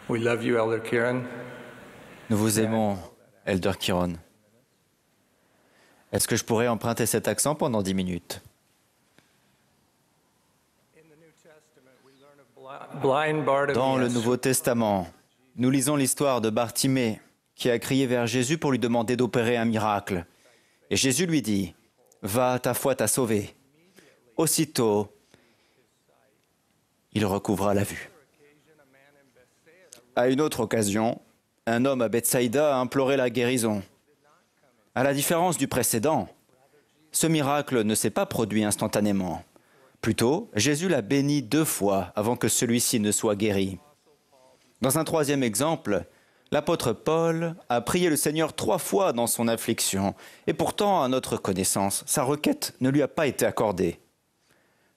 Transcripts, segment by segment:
We love you, Elder Kieran. Nous vous aimons, Elder Kieran. Est-ce que je pourrais emprunter cet accent pendant 10 minutes? Dans le Nouveau Testament, nous lisons l'histoire de Bartimée qui a crié vers Jésus pour lui demander d'opérer un miracle. Et Jésus lui dit, « Va, ta foi t'a sauvé. » Aussitôt, il recouvra la vue. À une autre occasion, un homme à Bethsaïda a imploré la guérison. À la différence du précédent, ce miracle ne s'est pas produit instantanément. Plutôt, Jésus l'a béni 2 fois avant que celui-ci ne soit guéri. Dans un troisième exemple, l'apôtre Paul a prié le Seigneur 3 fois dans son affliction, et pourtant, à notre connaissance, sa requête ne lui a pas été accordée.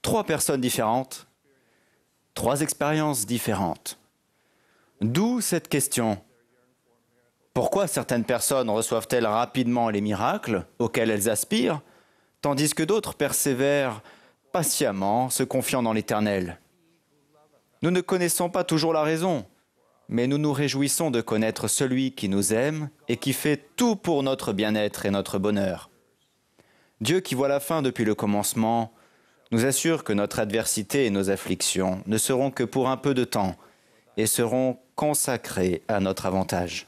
3 personnes différentes, 3 expériences différentes. D'où cette question. Pourquoi certaines personnes reçoivent-elles rapidement les miracles auxquels elles aspirent, tandis que d'autres persévèrent patiemment, se confiant dans l'Éternel? Nous ne connaissons pas toujours la raison, mais nous nous réjouissons de connaître celui qui nous aime et qui fait tout pour notre bien-être et notre bonheur. Dieu qui voit la fin depuis le commencement nous assure que notre adversité et nos afflictions ne seront que pour un peu de temps et seront consacrés à notre avantage.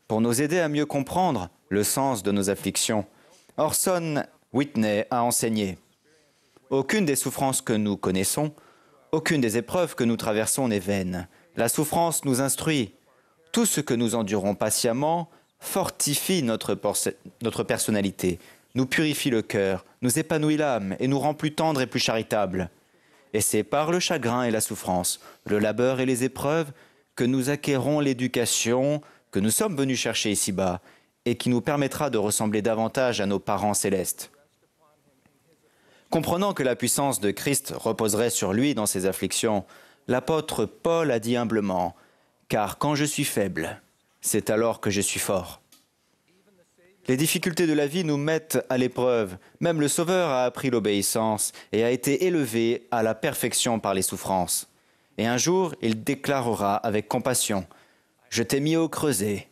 Pour nous aider à mieux comprendre le sens de nos afflictions, Orson Whitney a enseigné « Aucune des souffrances que nous connaissons, aucune des épreuves que nous traversons n'est vaine. La souffrance nous instruit. Tout ce que nous endurons patiemment fortifie notre personnalité, nous purifie le cœur, nous épanouit l'âme et nous rend plus tendres et plus charitables. Et c'est par le chagrin et la souffrance, le labeur et les épreuves que nous acquérons l'éducation que nous sommes venus chercher ici-bas et qui nous permettra de ressembler davantage à nos parents célestes. » Comprenant que la puissance de Christ reposerait sur lui dans ses afflictions, l'apôtre Paul a dit humblement « Car quand je suis faible, c'est alors que je suis fort. » Les difficultés de la vie nous mettent à l'épreuve. Même le Sauveur a appris l'obéissance et a été élevé à la perfection par les souffrances. Et un jour, il déclarera avec compassion « Je t'ai mis au creuset,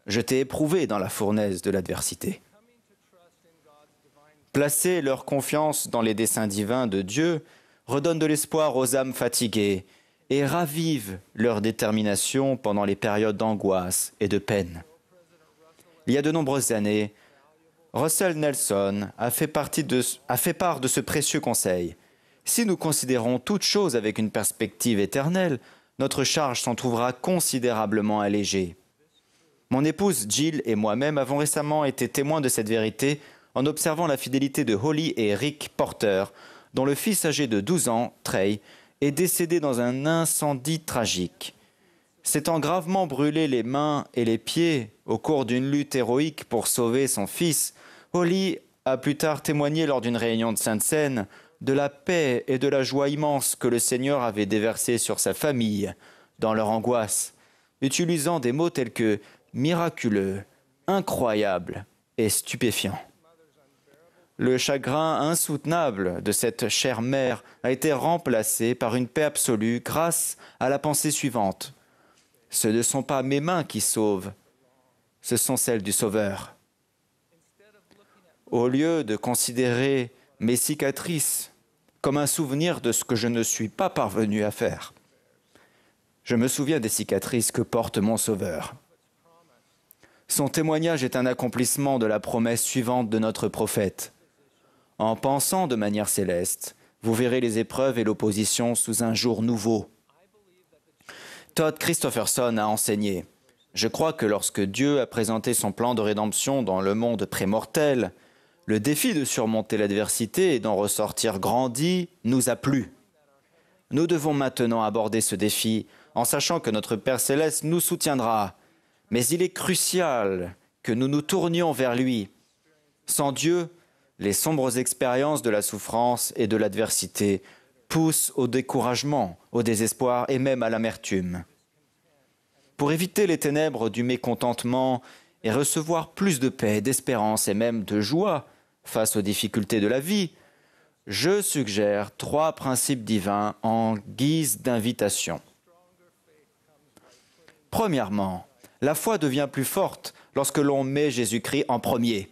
je t'ai éprouvé dans la fournaise de l'adversité. » Placer leur confiance dans les desseins divins de Dieu redonne de l'espoir aux âmes fatiguées et ravive leur détermination pendant les périodes d'angoisse et de peine. Il y a de nombreuses années, Russell Nelson a fait part de ce précieux conseil. Si nous considérons toute chose avec une perspective éternelle, notre charge s'en trouvera considérablement allégée. Mon épouse Jill et moi-même avons récemment été témoins de cette vérité en observant la fidélité de Holly et Rick Porter, dont le fils âgé de 12 ans, Trey, est décédé dans un incendie tragique. S'étant gravement brûlé les mains et les pieds au cours d'une lutte héroïque pour sauver son fils, Holly a plus tard témoigné lors d'une réunion de Sainte-Seine de la paix et de la joie immense que le Seigneur avait déversée sur sa famille dans leur angoisse, utilisant des mots tels que « miraculeux »,« incroyable » et « stupéfiant ». Le chagrin insoutenable de cette chère mère a été remplacé par une paix absolue grâce à la pensée suivante. Ce ne sont pas mes mains qui sauvent, ce sont celles du Sauveur. Au lieu de considérer mes cicatrices comme un souvenir de ce que je ne suis pas parvenu à faire, je me souviens des cicatrices que porte mon Sauveur. Son témoignage est un accomplissement de la promesse suivante de notre prophète. En pensant de manière céleste, vous verrez les épreuves et l'opposition sous un jour nouveau. Todd Christofferson a enseigné « Je crois que lorsque Dieu a présenté son plan de rédemption dans le monde prémortel, le défi de surmonter l'adversité et d'en ressortir grandi nous a plu. Nous devons maintenant aborder ce défi en sachant que notre Père Céleste nous soutiendra, mais il est crucial que nous nous tournions vers lui. Sans Dieu, les sombres expériences de la souffrance et de l'adversité poussent au découragement, au désespoir et même à l'amertume. Pour éviter les ténèbres du mécontentement et recevoir plus de paix, d'espérance et même de joie face aux difficultés de la vie, je suggère 3 principes divins en guise d'invitation. Premièrement, la foi devient plus forte lorsque l'on met Jésus-Christ en premier.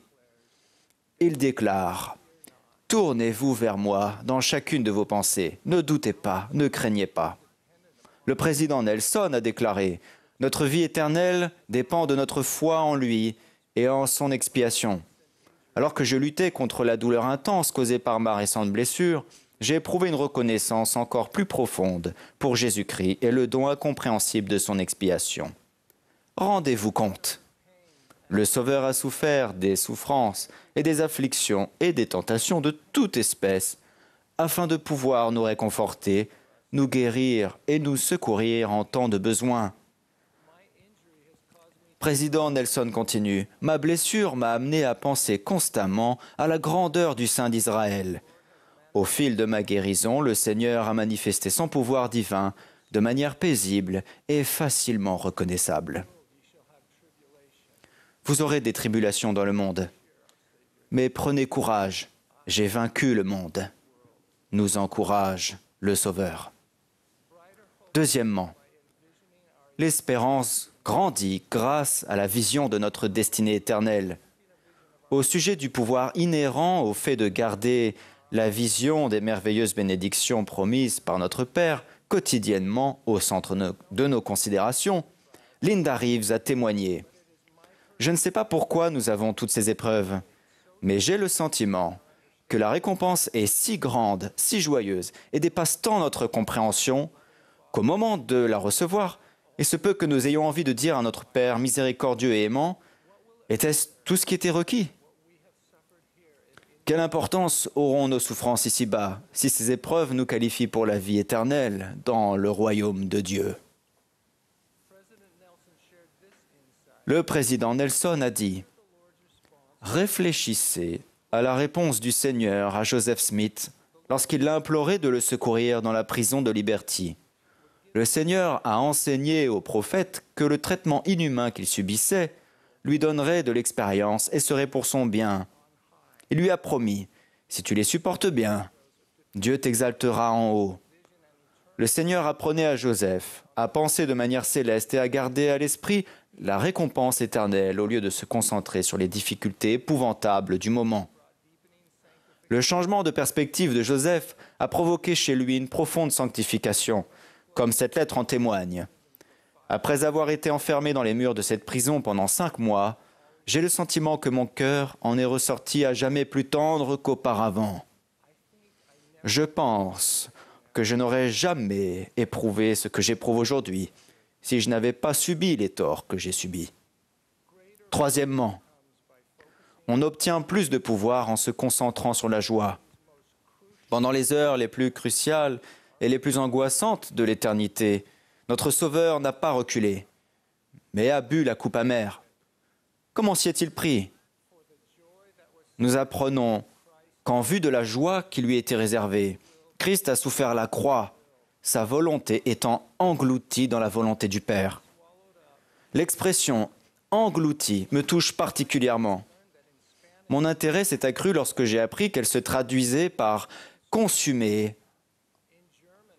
Il déclare « Tournez-vous vers moi dans chacune de vos pensées. Ne doutez pas, ne craignez pas. » Le président Nelson a déclaré « Notre vie éternelle dépend de notre foi en lui et en son expiation. » Alors que je luttais contre la douleur intense causée par ma récente blessure, j'ai éprouvé une reconnaissance encore plus profonde pour Jésus-Christ et le don incompréhensible de son expiation. Rendez-vous compte. Le Sauveur a souffert des souffrances et des afflictions et des tentations de toute espèce, afin de pouvoir nous réconforter, nous guérir et nous secourir en temps de besoin. Président Nelson continue, « Ma blessure m'a amené à penser constamment à la grandeur du Saint d'Israël. Au fil de ma guérison, le Seigneur a manifesté son pouvoir divin de manière paisible et facilement reconnaissable. Vous aurez des tribulations dans le monde, mais prenez courage, j'ai vaincu le monde. » Nous encourage le Sauveur. Deuxièmement, l'espérance grandit grâce à la vision de notre destinée éternelle. Au sujet du pouvoir inhérent au fait de garder la vision des merveilleuses bénédictions promises par notre Père quotidiennement au centre de nos considérations, Linda Reeves a témoigné. « Je ne sais pas pourquoi nous avons toutes ces épreuves, mais j'ai le sentiment que la récompense est si grande, si joyeuse et dépasse tant notre compréhension qu'au moment de la recevoir, il se peut que nous ayons envie de dire à notre Père miséricordieux et aimant, « Était-ce tout ce qui était requis ?» Quelle importance auront nos souffrances ici-bas si ces épreuves nous qualifient pour la vie éternelle dans le royaume de Dieu? Le président Nelson a dit « Réfléchissez à la réponse du Seigneur à Joseph Smith lorsqu'il l'a imploré de le secourir dans la prison de Liberty. Le Seigneur a enseigné au prophète que le traitement inhumain qu'il subissait lui donnerait de l'expérience et serait pour son bien. Il lui a promis, si tu les supportes bien, Dieu t'exaltera en haut. Le Seigneur apprenait à Joseph à penser de manière céleste et à garder à l'esprit la récompense éternelle au lieu de se concentrer sur les difficultés épouvantables du moment. Le changement de perspective de Joseph a provoqué chez lui une profonde sanctification, comme cette lettre en témoigne. Après avoir été enfermé dans les murs de cette prison pendant 5 mois, j'ai le sentiment que mon cœur en est ressorti à jamais plus tendre qu'auparavant. Je pense que je n'aurais jamais éprouvé ce que j'éprouve aujourd'hui si je n'avais pas subi les torts que j'ai subis. Troisièmement, on obtient plus de pouvoir en se concentrant sur la joie. Pendant les heures les plus cruciales et les plus angoissantes de l'éternité, notre Sauveur n'a pas reculé, mais a bu la coupe amère. Comment s'y est-il pris? Nous apprenons qu'en vue de la joie qui lui était réservée, Christ a souffert la croix, sa volonté étant engloutie dans la volonté du Père. L'expression « engloutie » me touche particulièrement. Mon intérêt s'est accru lorsque j'ai appris qu'elle se traduisait par « consumer »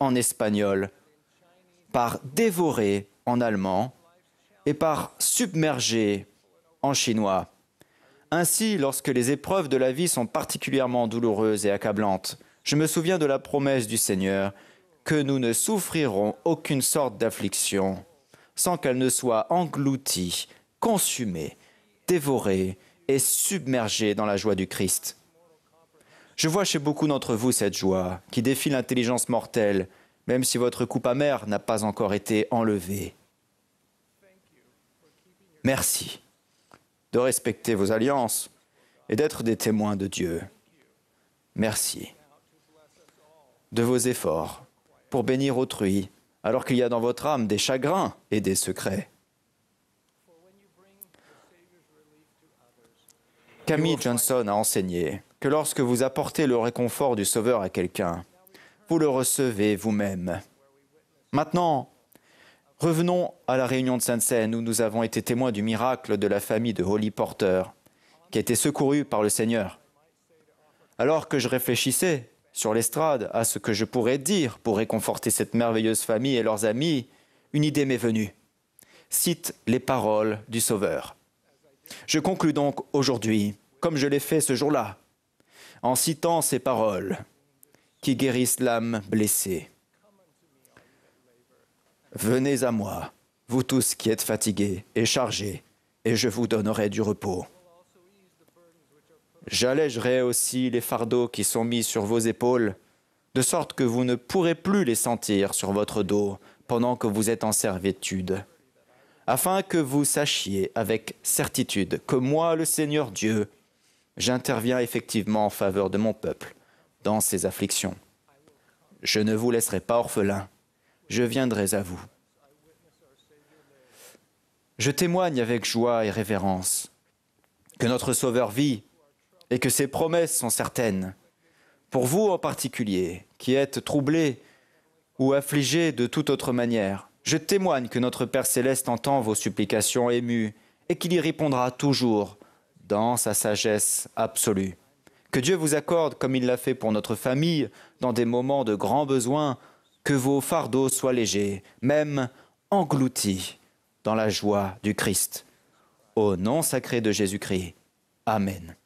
en espagnol, par « dévorer » en allemand et par « submerger » en chinois. Ainsi, lorsque les épreuves de la vie sont particulièrement douloureuses et accablantes, je me souviens de la promesse du Seigneur que nous ne souffrirons aucune sorte d'affliction sans qu'elle ne soit engloutie, consumée, dévorée et submergée dans la joie du Christ. Je vois chez beaucoup d'entre vous cette joie qui défie l'intelligence mortelle, même si votre coupe amère n'a pas encore été enlevée. Merci de respecter vos alliances et d'être des témoins de Dieu. Merci de vos efforts pour bénir autrui, alors qu'il y a dans votre âme des chagrins et des secrets. Camille Johnson a enseigné que lorsque vous apportez le réconfort du Sauveur à quelqu'un, vous le recevez vous-même. Maintenant, revenons à la réunion de Sainte-Seine où nous avons été témoins du miracle de la famille de Holly Porter, qui a été secourue par le Seigneur. Alors que je réfléchissais sur l'estrade à ce que je pourrais dire pour réconforter cette merveilleuse famille et leurs amis, une idée m'est venue. cite les paroles du Sauveur. Je conclus donc aujourd'hui, comme je l'ai fait ce jour-là, en citant ces paroles qui guérissent l'âme blessée. Venez à moi, vous tous qui êtes fatigués et chargés, et je vous donnerai du repos. J'allégerai aussi les fardeaux qui sont mis sur vos épaules, de sorte que vous ne pourrez plus les sentir sur votre dos pendant que vous êtes en servitude, afin que vous sachiez avec certitude que moi, le Seigneur Dieu, j'interviens effectivement en faveur de mon peuple dans ses afflictions. Je ne vous laisserai pas orphelins, je viendrai à vous. Je témoigne avec joie et révérence que notre Sauveur vit et que ses promesses sont certaines. Pour vous en particulier, qui êtes troublés ou affligés de toute autre manière, je témoigne que notre Père Céleste entend vos supplications émues et qu'il y répondra toujours dans sa sagesse absolue. Que Dieu vous accorde, comme il l'a fait pour notre famille, dans des moments de grand besoin, que vos fardeaux soient légers, même engloutis dans la joie du Christ. Au nom sacré de Jésus-Christ. Amen.